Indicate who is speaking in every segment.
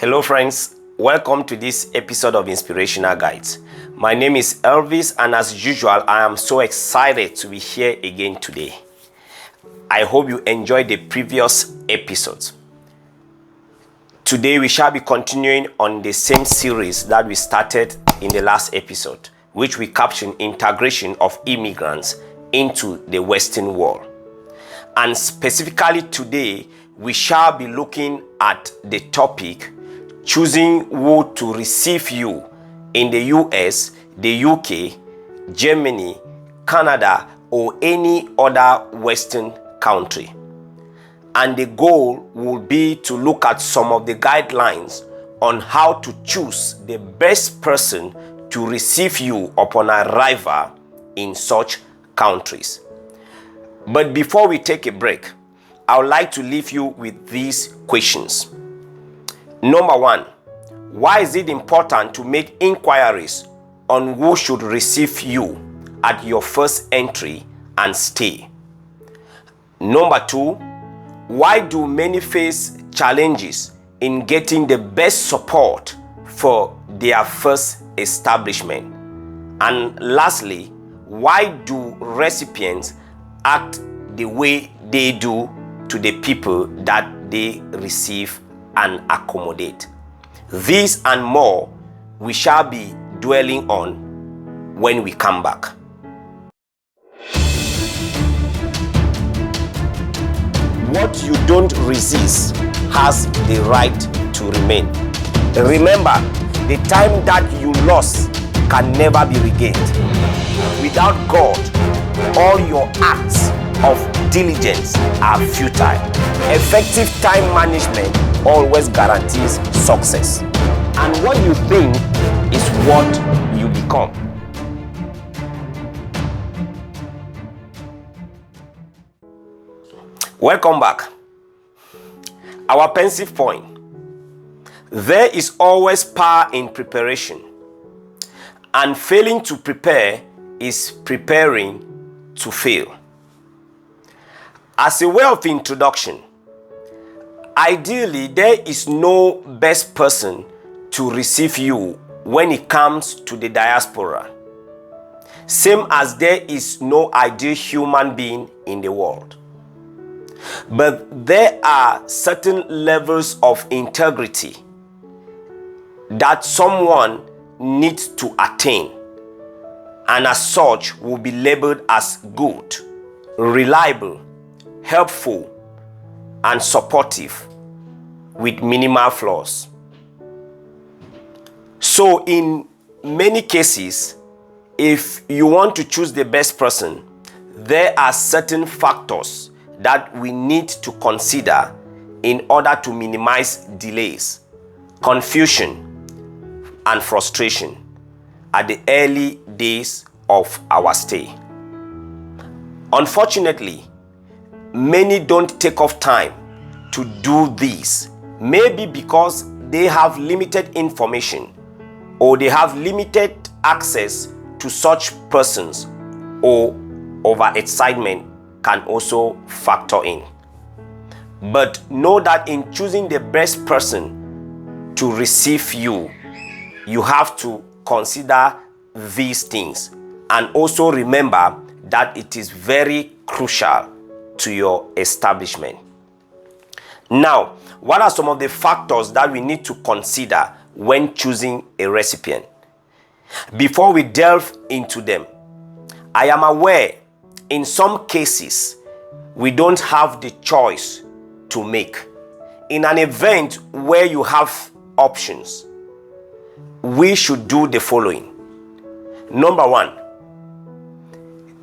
Speaker 1: Hello friends, welcome to this episode of Inspirational Guides. My name is Elvis, and as usual, I am so excited to be here again today. I hope you enjoyed the previous episodes. Today we shall be continuing on the same series that we started in the last episode, which we captioned Integration of Immigrants into the Western World. And specifically today, we shall be looking at the topic choosing who to receive you in the US, the UK, Germany, Canada, or any other Western country. And the goal will be to look at some of the guidelines on how to choose the best person to receive you upon arrival in such countries. But before we take a break, I would like to leave you with these questions. Number one, why is it important to make inquiries on who should receive you at your first entry and stay? Number two, why do many face challenges in getting the best support for their first establishment? And lastly, why do recipients act the way they do to the people that they receive and accommodate? These and more we shall be dwelling on when we come back. What you don't resist has the right to remain. Remember, the time that you lost can never be regained. Without God, all your acts of diligence are futile. Effective time management always guarantees success. And what you think is what you become. Welcome back. Our pensive point. There is always power in preparation, and failing to prepare is preparing to fail. As a way of introduction, ideally there is no best person to receive you when it comes to the diaspora, same as there is no ideal human being in the world. But there are certain levels of integrity that someone needs to attain, and as such will be labeled as good, reliable, helpful, and supportive with minimal flaws. So in many cases, if you want to choose the best person, there are certain factors that we need to consider in order to minimize delays, confusion, and frustration at the early days of our stay. Unfortunately, many don't take off time to do this, maybe because they have limited information or they have limited access to such persons, or overexcitement can also factor in. But know that in choosing the best person to receive you, you have to consider these things, and also remember that it is very crucial to your establishment. Now, what are some of the factors that we need to consider when choosing a recipient? Before we delve into them, I am aware in some cases we don't have the choice to make. In an event where you have options, we should do the following. Number one,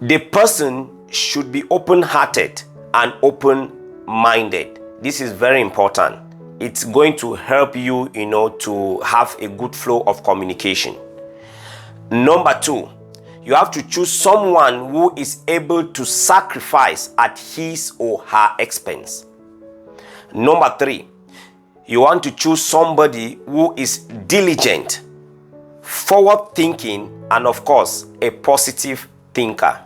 Speaker 1: the person should be open-hearted and open-minded. This is very important. It's going to help you, to have a good flow of communication. Number two, you have to choose someone who is able to sacrifice at his or her expense. Number three, you want to choose somebody who is diligent, forward-thinking, and of course, a positive thinker.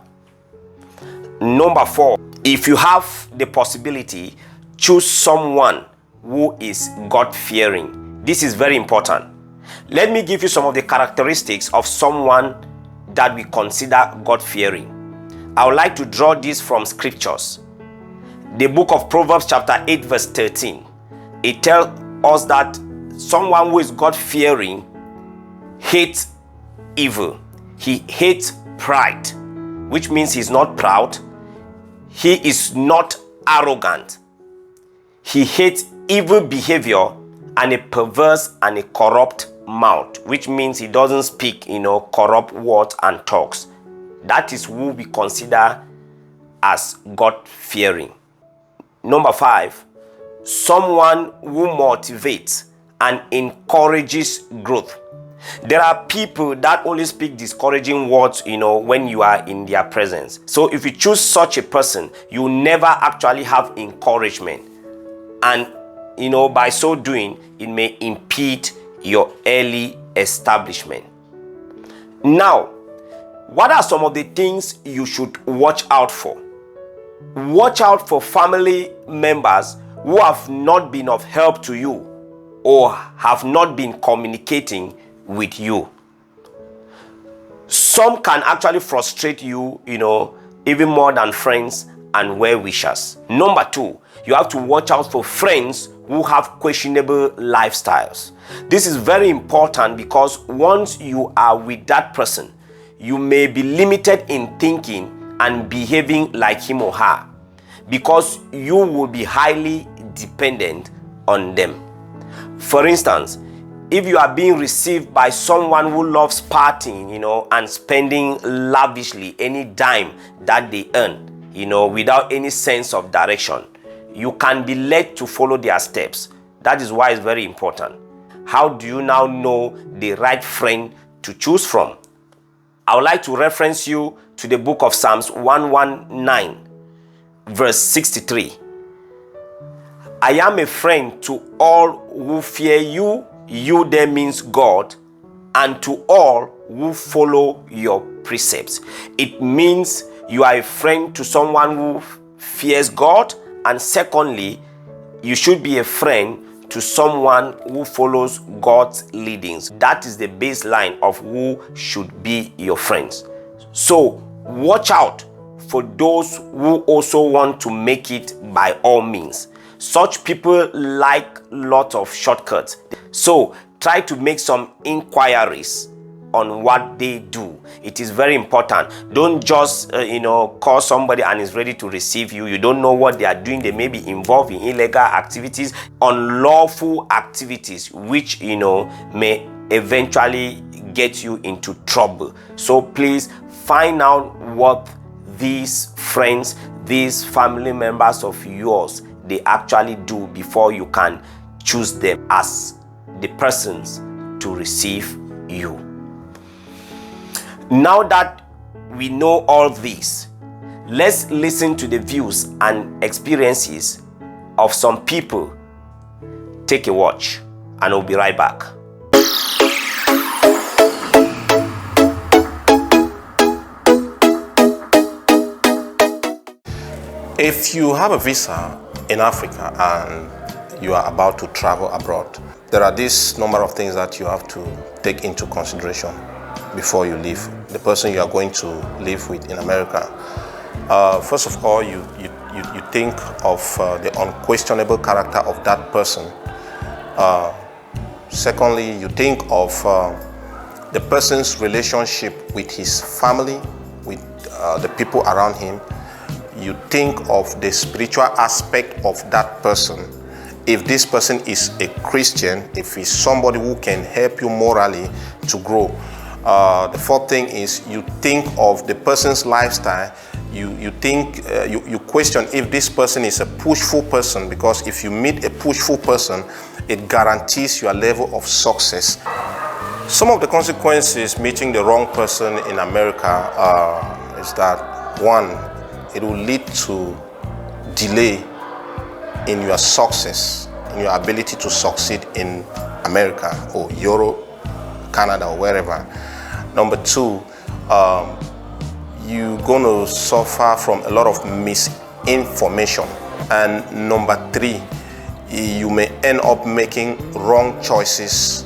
Speaker 1: Number four, if you have the possibility, choose someone who is God-fearing. This is very important. Let me give you some of the characteristics of someone that we consider God-fearing. I would like to draw this from scriptures. The book of Proverbs chapter 8 verse 13. It tells us that someone who is God-fearing hates evil. He hates pride, which means he's not proud. He is not arrogant. He hates evil behavior and a perverse and a corrupt mouth, which means he doesn't speak, corrupt words and talks. That is who we consider as God-fearing. Number 5, someone who motivates and encourages growth. There are people that only speak discouraging words, when you are in their presence. So if you choose such a person, you never actually have encouragement. And, by so doing, it may impede your early establishment. Now, what are some of the things you should watch out for? Watch out for family members who have not been of help to you or have not been communicating with you. Some can actually frustrate you, even more than friends and well-wishers. Number 2, you have to watch out for friends who have questionable lifestyles. This is very important because once you are with that person, you may be limited in thinking and behaving like him or her because you will be highly dependent on them. For instance, if you are being received by someone who loves partying, and spending lavishly any dime that they earn, without any sense of direction, you can be led to follow their steps. That is why it's very important. How do you now know the right friend to choose from? I would like to reference you to the book of Psalms 119, verse 63. I am a friend to all who fear you. You there means God, and to all who follow your precepts. It means you are a friend to someone who fears God, and secondly, you should be a friend to someone who follows God's leadings. That is the baseline of who should be your friends. So watch out for those who also want to make it by all means. Such people like lots of shortcuts. So try to make some inquiries on what they do. It is very important. Don't just call somebody and is ready to receive you. You don't know what they are doing. They may be involved in illegal activities, unlawful activities, which may eventually get you into trouble. So please find out what these friends, these family members of yours, they actually do before you can choose them as the persons to receive you. Now that we know all this, let's listen to the views and experiences of some people. Take a watch and I'll be right back.
Speaker 2: If you have a visa in Africa and you are about to travel abroad, there are this number of things that you have to take into consideration before you leave the person you are going to live with in America. First of all, you think of the unquestionable character of that person. Secondly, you think of the person's relationship with his family, with the people around him. You think of the spiritual aspect of that person. If this person is a Christian, if he's somebody who can help you morally to grow. The fourth thing is you think of the person's lifestyle. You question if this person is a pushful person, because if you meet a pushful person, it guarantees your level of success. Some of the consequences meeting the wrong person in America is that, one, it will lead to delay in your success, in your ability to succeed in America or Europe, Canada, or wherever. Number two, you're going to suffer from a lot of misinformation. And number three, you may end up making wrong choices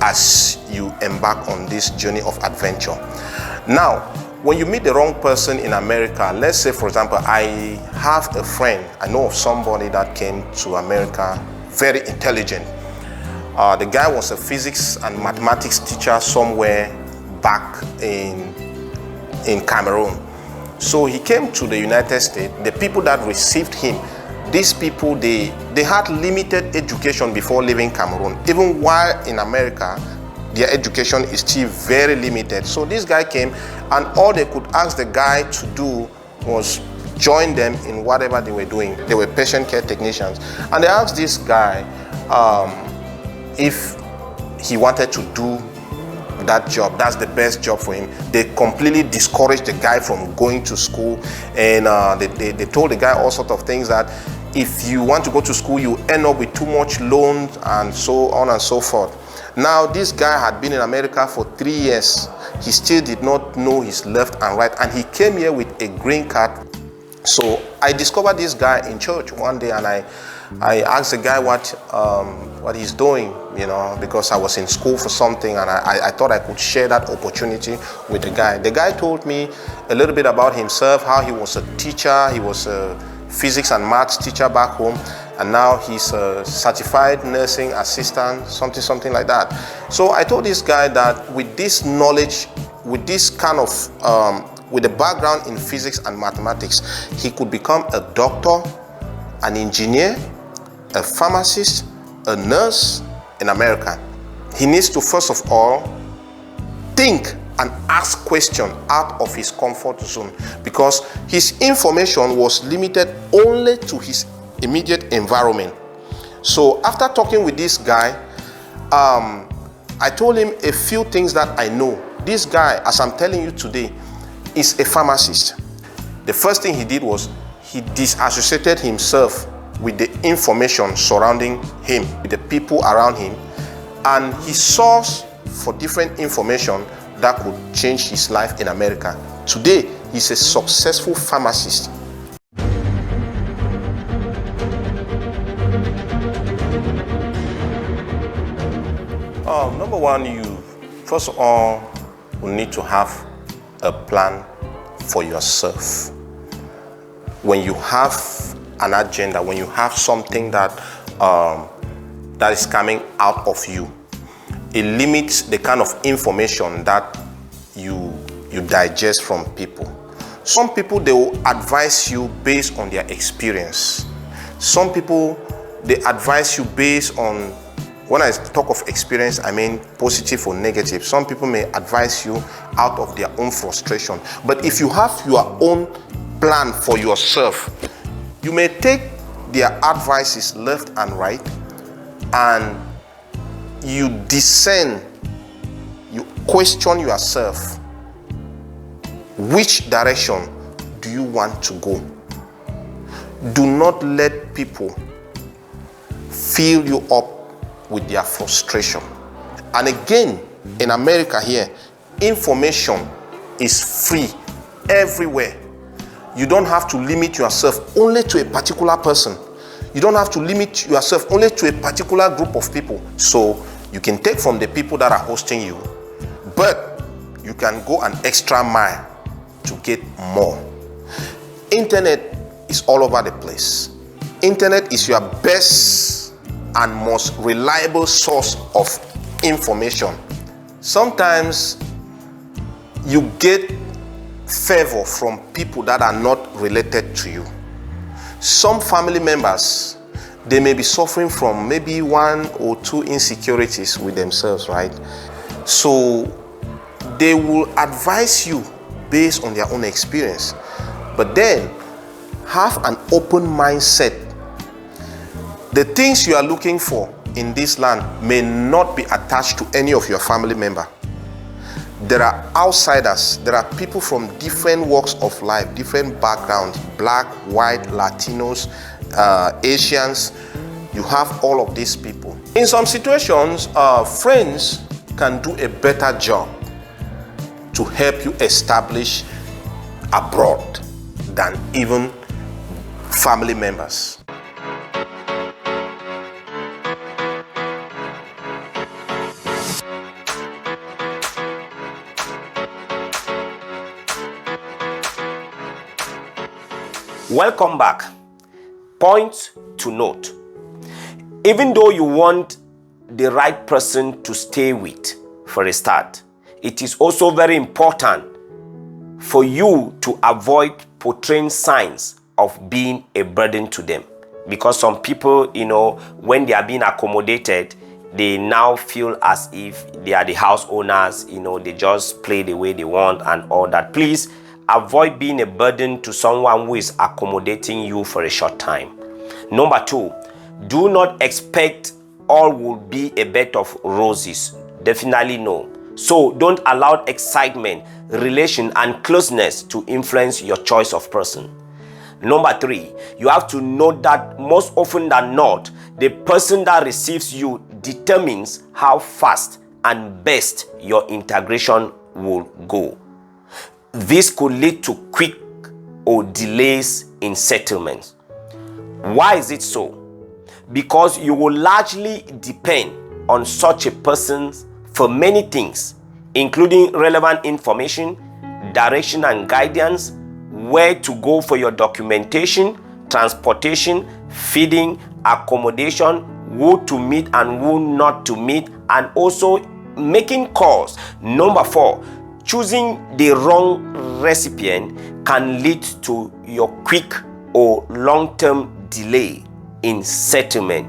Speaker 2: as you embark on this journey of adventure. Now, when you meet the wrong person in America, let's say, for example, I have a friend, I know of somebody that came to America, very intelligent. The guy was a physics and mathematics teacher somewhere back in Cameroon. So he came to the United States. The people that received him, these people, they had limited education before leaving Cameroon. Even while in America, their education is still very limited. So this guy came, and all they could ask the guy to do was join them in whatever they were doing. They were patient care technicians. And they asked this guy if he wanted to do that job. That's the best job for him. They completely discouraged the guy from going to school, and they told the guy all sorts of things, that if you want to go to school, you end up with too much loans and so on and so forth. Now, this guy had been in America for 3 years. He still did not know his left and right, and he came here with a green card. So I discovered this guy in church one day, and I asked the guy what he's doing, you know, because I was in school for something, and I thought I could share that opportunity with the guy. The guy told me a little bit about himself, how he was a teacher. He was a physics and maths teacher back home, and now he's a certified nursing assistant, something like that. So I told this guy that with this knowledge, with this kind of with the background in physics and mathematics, he could become a doctor, an engineer, a pharmacist, a nurse in America. He needs to first of all think and ask questions out of his comfort zone, because his information was limited only to his immediate environment. So after talking with this guy, I told him a few things that I know. This guy, as I'm telling you today, is a pharmacist. The first thing he did was he disassociated himself with the information surrounding him, with the people around him, and he sourced for different information that could change his life in America. Today, he's a successful pharmacist. Number one, you first of all will need to have a plan for yourself. When you have an agenda, when you have something that that is coming out of you, it limits the kind of information that you digest from people. Some people, they will advise you based on their experience. Some people, they advise you based on, when I talk of experience, I mean positive or negative. Some people may advise you out of their own frustration. But if you have your own plan for yourself, you may take their advices left and right, and you discern, you question yourself. Which direction do you want to go? Do not let people fill you up with their frustration. And again, in America here, information is free everywhere. You don't have to limit yourself only to a particular person. You don't have to limit yourself only to a particular group of people. So you can take from the people that are hosting you, but you can go an extra mile to get more. Internet is all over the place. Internet is your best and most reliable source of information. Sometimes you get favor from people that are not related to you. Some family members, they may be suffering from maybe 1 or 2 insecurities with themselves, right? So they will advise you based on their own experience. But then have an open mindset. The things you are looking for in this land may not be attached to any of your family member. There are outsiders. There are people from different walks of life, different backgrounds, black, white, Latinos, Asians. You have all of these people. In some situations, friends can do a better job to help you establish abroad than even family members.
Speaker 1: Welcome back. Point to note. Even though you want the right person to stay with for a start, it is also very important for you to avoid portraying signs of being a burden to them. Because some people, when they are being accommodated, they now feel as if they are the house owners, they just play the way they want and all that. Please avoid being a burden to someone who is accommodating you for a short time. Number 2, do not expect all will be a bed of roses. Definitely no. So don't allow excitement, relation, and closeness to influence your choice of person. Number 3, you have to know that most often than not, the person that receives you determines how fast and best your integration will go. This could lead to quick or delays in settlements. Why is it so? Because you will largely depend on such a person for many things, including relevant information, direction and guidance, where to go for your documentation, transportation, feeding, accommodation, who to meet and who not to meet, and also making calls. Number 4, choosing the wrong recipient can lead to your quick or long-term delay in settlement,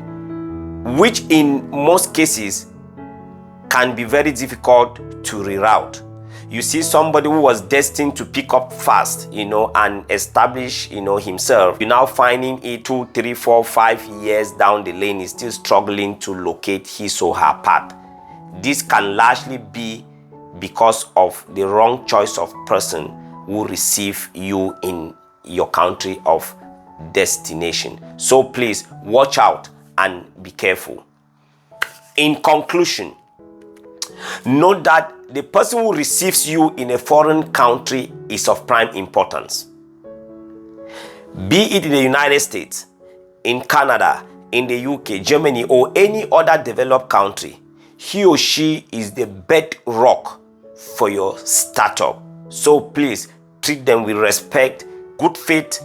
Speaker 1: which in most cases can be very difficult to reroute. You see somebody who was destined to pick up fast, and establish, himself. You're now finding it 2, 3, 4, 5 years down the lane is still struggling to locate his or her path. This can largely be because of the wrong choice of person who receive you in your country of destination. So please watch out and be careful. In conclusion, note that the person who receives you in a foreign country is of prime importance. Be it in the United States, in Canada, in the UK, Germany, or any other developed country, he or she is the bedrock for your startup. So please treat them with respect, good faith,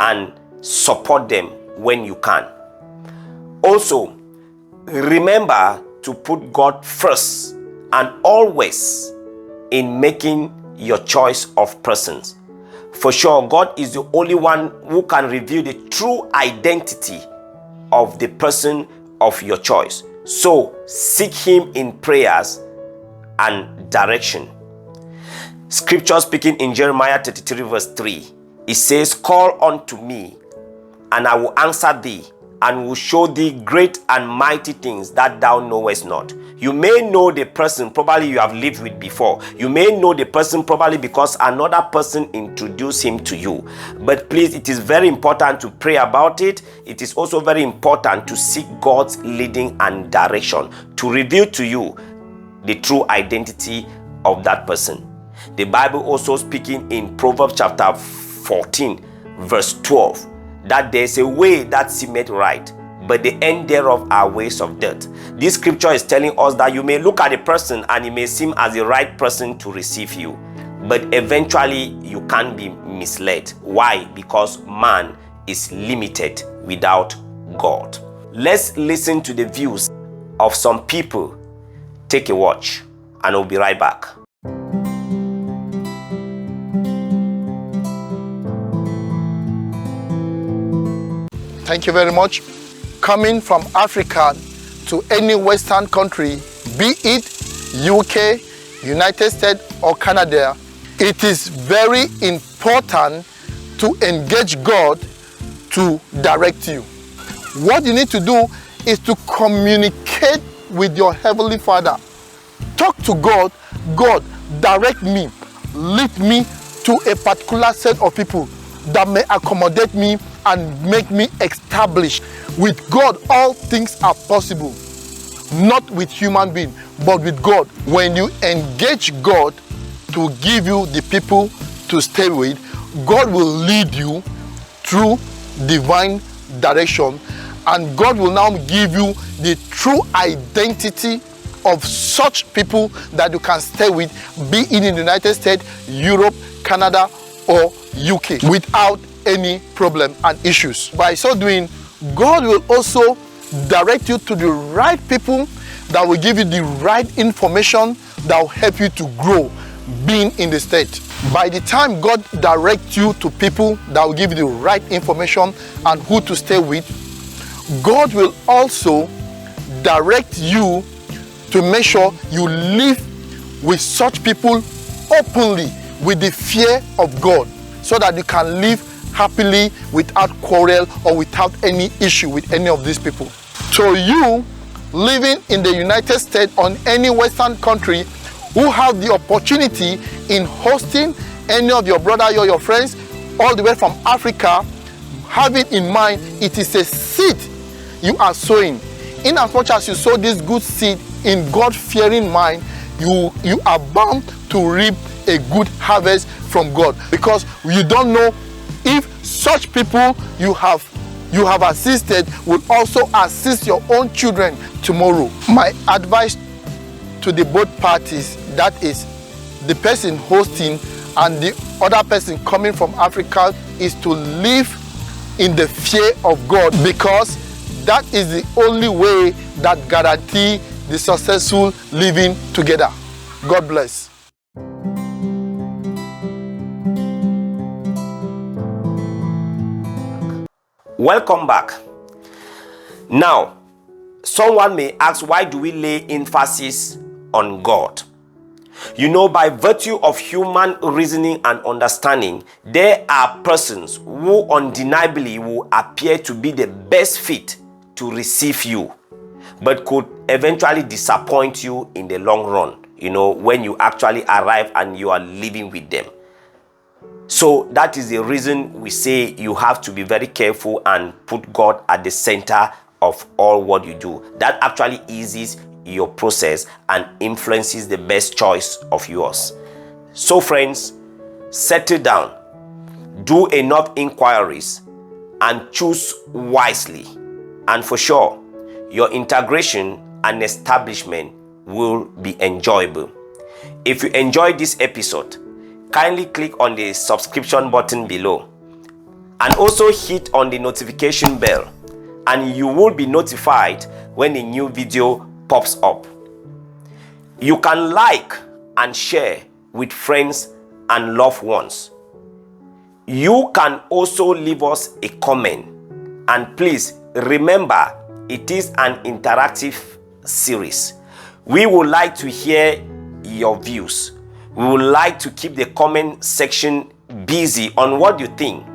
Speaker 1: and support them when you can. Also, remember to put God first and always in making your choice of persons. For sure, God is the only one who can reveal the true identity of the person of your choice. So seek Him in prayers and direction. Scripture speaking in Jeremiah 33 verse 3, it says, "Call unto me, and I will answer thee, and will show thee great and mighty things that thou knowest not." You may know the person probably you have lived with before. You may know the person probably because another person introduced him to you. But please, it is very important to pray about it. It is also very important to seek God's leading and direction to reveal to you the true identity of that person. The Bible also speaking in Proverbs chapter 14 verse 12 that there is a way that seemeth right, but the end thereof are ways of death. This scripture is telling us that you may look at a person and it may seem as the right person to receive you, but eventually you can be misled. Why? Because man is limited without God. Let's listen to the views of some people. Take a watch and I'll be right back.
Speaker 3: Thank you very much. Coming from Africa to any Western country, be it UK, United States or Canada, it is very important to engage God to direct you. What you need to do is to communicate with your Heavenly Father. Talk to God. God, direct me, lead me to a particular set of people that may accommodate me and make me established. With God, all things are possible. Not with human being, but with God. When you engage God to give you the people to stay with, God will lead you through divine direction, and God will now give you the true identity of such people that you can stay with, be it in the United States, Europe, Canada, or UK, without any problem and issues. By so doing, God will also direct you to the right people that will give you the right information that will help you to grow being in the state. By the time God directs you to people that will give you the right information and who to stay with, God will also direct you to make sure you live with such people openly with the fear of God, so that you can live happily without quarrel or without any issue with any of these people. So you living in the United States or any Western country who have the opportunity in hosting any of your brother or your friends all the way from Africa, have it in mind, it is a seed you are sowing. In as much as you sow this good seed in God-fearing mind, you are bound to reap a good harvest from God, because you don't know if such people you have assisted will also assist your own children tomorrow. My advice to the both parties, that is the person hosting and the other person coming from Africa, is to live in the fear of God, because that is the only way that guarantee the successful living together. God bless.
Speaker 1: Welcome back. Now, someone may ask, why do we lay emphasis on God? You know, by virtue of human reasoning and understanding, there are persons who undeniably will appear to be the best fit to receive you, but could eventually disappoint you in the long run, you know, when you actually arrive and you are living with them. So that is the reason we say you have to be very careful and put God at the center of all what you do. That actually eases your process and influences the best choice of yours. So friends, settle down, do enough inquiries, and choose wisely. And for sure, your integration and establishment will be enjoyable. If you enjoyed this episode, kindly click on the subscription button below and also hit on the notification bell, and you will be notified when a new video pops up. You can like and share with friends and loved ones. You can also leave us a comment, and please remember, it is an interactive series. We would like to hear your views. We would like to keep the comment section busy on what you think.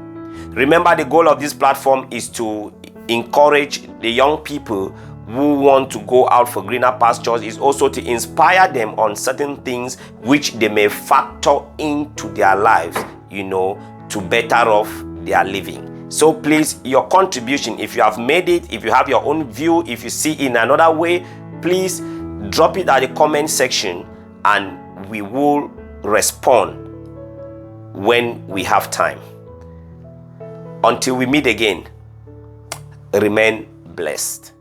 Speaker 1: Remember, the goal of this platform is to encourage the young people who want to go out for greener pastures, is also to inspire them on certain things which they may factor into their lives, you know, to better off their living. So please, your contribution, if you have made it, if you have your own view, if you see in another way, please drop it at the comment section and we will respond when we have time. Until we meet again, remain blessed.